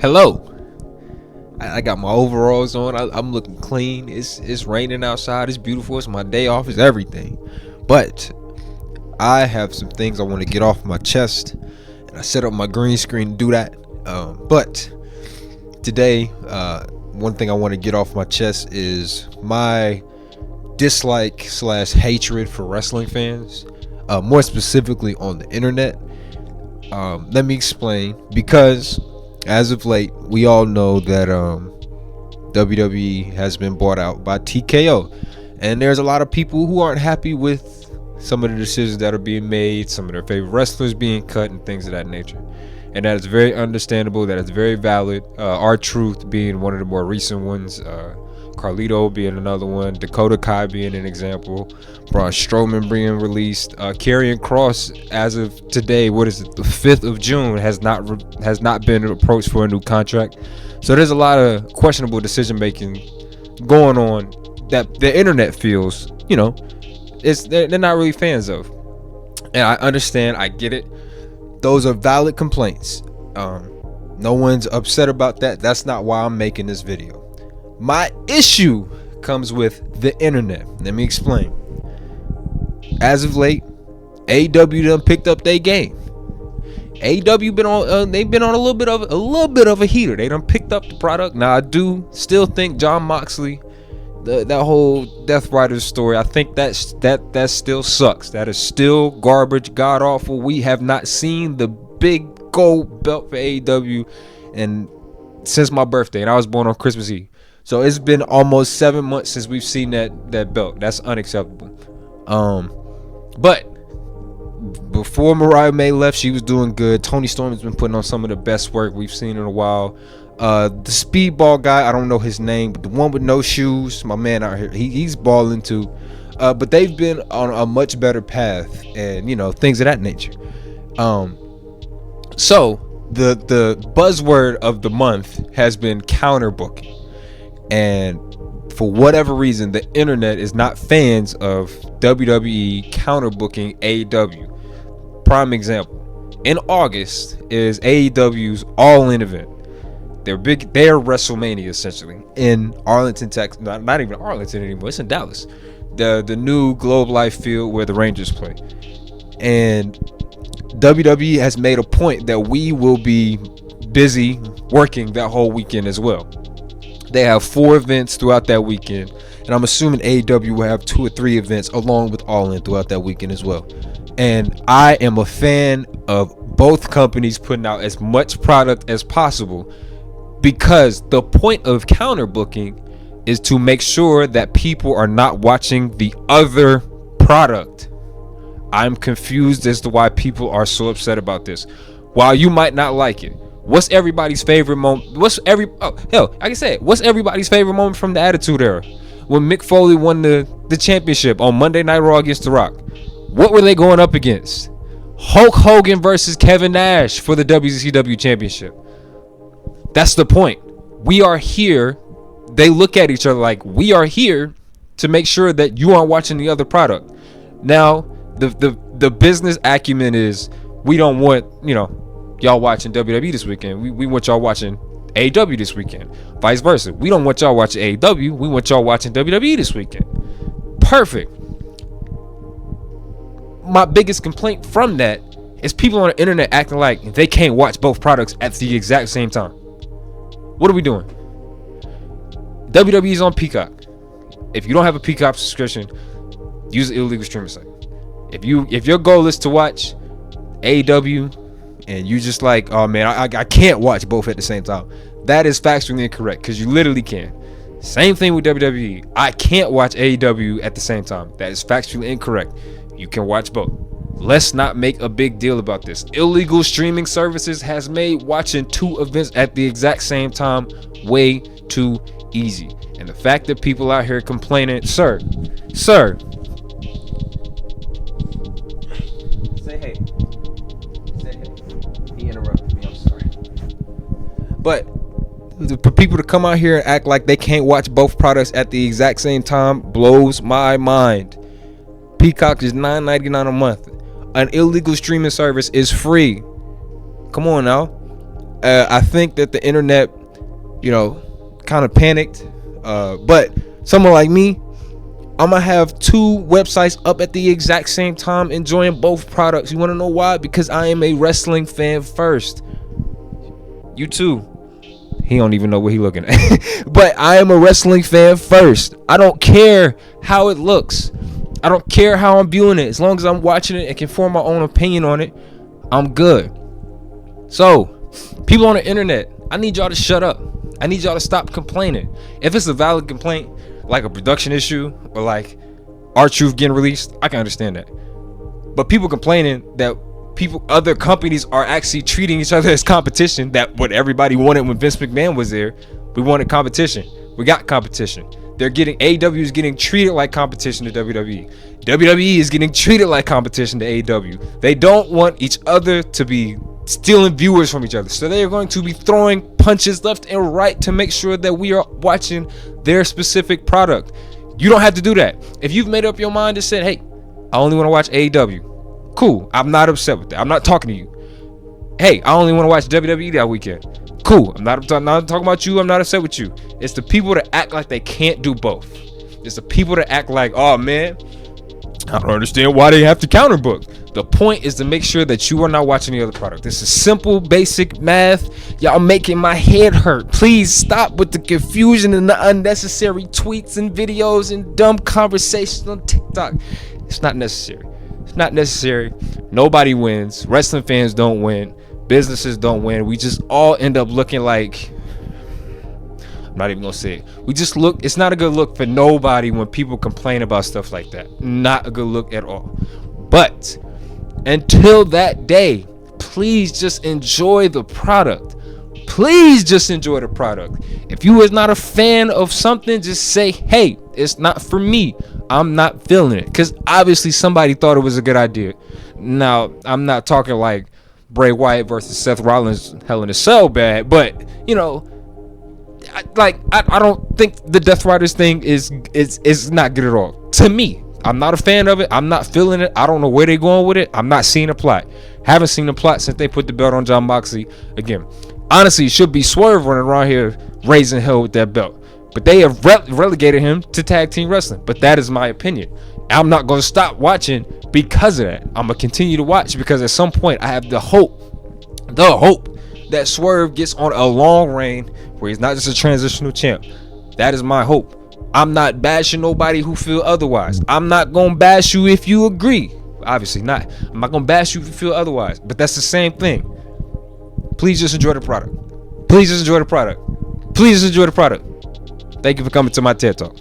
Hello. I got my overalls on. I'm looking clean. It's raining outside. It's beautiful. It's my day off. It's everything. But I have some things I want to get off my chest, and I set up my green screen to do that. But today, one thing I want to get off my chest is my dislike / hatred for wrestling fans, more specifically on the internet. Let me explain. Because as of late, we all know that WWE has been bought out by TKO, and there's a lot of people who aren't happy with some of the decisions that are being made, some of their favorite wrestlers being cut, and things of that nature. And that is very understandable. That is very valid. R-Truth being one of the more recent ones. Carlito being another one. Dakota Kai being an example. Braun Strowman being released. Karrion Kross, as of today, what is it? The 5th of June has not been approached for a new contract. So there's a lot of questionable decision making going on that the internet feels, they're not really fans of. And I understand. I get it. Those are valid complaints. No one's upset about that. That's not why I'm making this video. My issue comes with the internet. Let me explain. As of late, AEW done picked up their game. AEW been on. They've been on a little bit of a heater. They done picked up the product. Now I do still think Jon Moxley, that whole Death Riders story, I think that still sucks. That is still garbage, god awful. We have not seen the big gold belt for AEW and since my birthday, and I was born on Christmas Eve. So it's been almost 7 months since we've seen that belt. That's unacceptable. But before Mariah May left, she was doing good. Toni Storm has been putting on some of the best work we've seen in a while. The speedball guy, I don't know his name, but the one with no shoes, my man out here, he's balling too. But they've been on a much better path, and things of that nature. So the buzzword of the month has been counterbooking. And for whatever reason, the internet is not fans of WWE counterbooking AEW. Prime example, in August is AEW's All-In event. They're WrestleMania essentially in Arlington, Texas. Not even Arlington anymore. It's in Dallas. The new Globe Life Field where the Rangers play. And WWE has made a point that we will be busy working that whole weekend as well. They have 4 events throughout that weekend, and I'm assuming AEW will have 2 or 3 events along with All In throughout that weekend as well. And I am a fan of both companies putting out as much product as possible, because the point of counterbooking is to make sure that people are not watching the other product. I'm confused as to why people are so upset about this. While you might not like it, what's everybody's favorite moment? What's everybody's favorite moment from the Attitude Era? When Mick Foley won the championship on Monday Night Raw against The Rock. What were they going up against? Hulk Hogan versus Kevin Nash for the WCW championship. That's the point. We are here. They look at each other like, we are here to make sure that you aren't watching the other product. Now, the business acumen is, we don't want, y'all watching WWE this weekend. We want y'all watching AEW this weekend. Vice versa. We don't want y'all watching AEW. We want y'all watching WWE this weekend. Perfect. My biggest complaint from that is people on the internet acting like they can't watch both products at the exact same time. What are we doing? WWE is on Peacock. If you don't have a Peacock subscription, use the illegal streaming site. If your goal is to watch AEW and you just like, oh man, I can't watch both at the same time, that is factually incorrect, because you literally can. Same thing with WWE. I can't watch AEW at the same time. That is factually incorrect. You can watch both. Let's not make a big deal about this. Illegal streaming services has made watching 2 events at the exact same time way too easy. And the fact that people out here complaining, sir, say hey. He interrupted me, I'm sorry. But for people to come out here and act like they can't watch both products at the exact same time blows my mind. Peacock is $9.99 a month. An illegal streaming service is free. Come on now. I think that the internet, kind of panicked. But someone like me, I'm gonna have two websites up at the exact same time, enjoying both products. You want to know why? Because I am a wrestling fan first. You too. He don't even know what he looking at. But I am a wrestling fan first. I don't care how it looks. I don't care how I'm viewing it. As long as I'm watching it and can form my own opinion on it, I'm good. So, people on the internet, I need y'all to shut up. I need y'all to stop complaining. If it's a valid complaint, like a production issue or like R-Truth getting released, I can understand that. But people complaining that other companies are actually treating each other as competition, that what everybody wanted when Vince McMahon was there. We wanted competition. We got competition. AEW is getting treated like competition to WWE. WWE is getting treated like competition to AEW. They don't want each other to be stealing viewers from each other. So they are going to be throwing punches left and right to make sure that we are watching their specific product. You don't have to do that. If you've made up your mind and said, hey, I only want to watch AEW, cool. I'm not upset with that. I'm not talking to you. Hey, I only want to watch WWE that weekend. Cool. I'm not talking about you. I'm not upset with you. It's the people that act like they can't do both. It's the people that act like, oh man, I don't understand why they have to counterbook. The point is to make sure that you are not watching the other product. This is simple, basic math. Y'all making my head hurt. Please stop with the confusion and the unnecessary tweets and videos and dumb conversations on TikTok. It's not necessary. It's not necessary. Nobody wins. Wrestling fans don't win. Businesses don't win. We just all end up looking like, I'm not even gonna say it. We just look, it's not a good look for nobody when people complain about stuff like that. Not a good look at all. But until that day, please just enjoy the product. Please just enjoy the product. If you is not a fan of something, just say, hey, it's not for me. I'm not feeling it. Because obviously somebody thought it was a good idea. Now, I'm not talking like Bray Wyatt versus Seth Rollins Hell in a Cell bad, but I don't think the Death Riders thing is not good at all. To me, I'm not a fan of it. I'm not feeling it. I don't know where they're going with it. I'm not seeing a plot. Haven't seen a plot since they put the belt on Jon Moxley. Again, honestly, it should be Swerve running around here raising hell with that belt. But they have relegated him to tag team wrestling. But that is my opinion. I'm not going to stop watching because of that. I'm going to continue to watch because at some point I have the hope that Swerve gets on a long reign where he's not just a transitional champ. That is my hope. I'm not bashing nobody who feel otherwise. I'm not going to bash you if you agree. Obviously not. I'm not going to bash you if you feel otherwise. But that's the same thing. Please just enjoy the product. Please just enjoy the product. Please just enjoy the product. Thank you for coming to my TED Talk.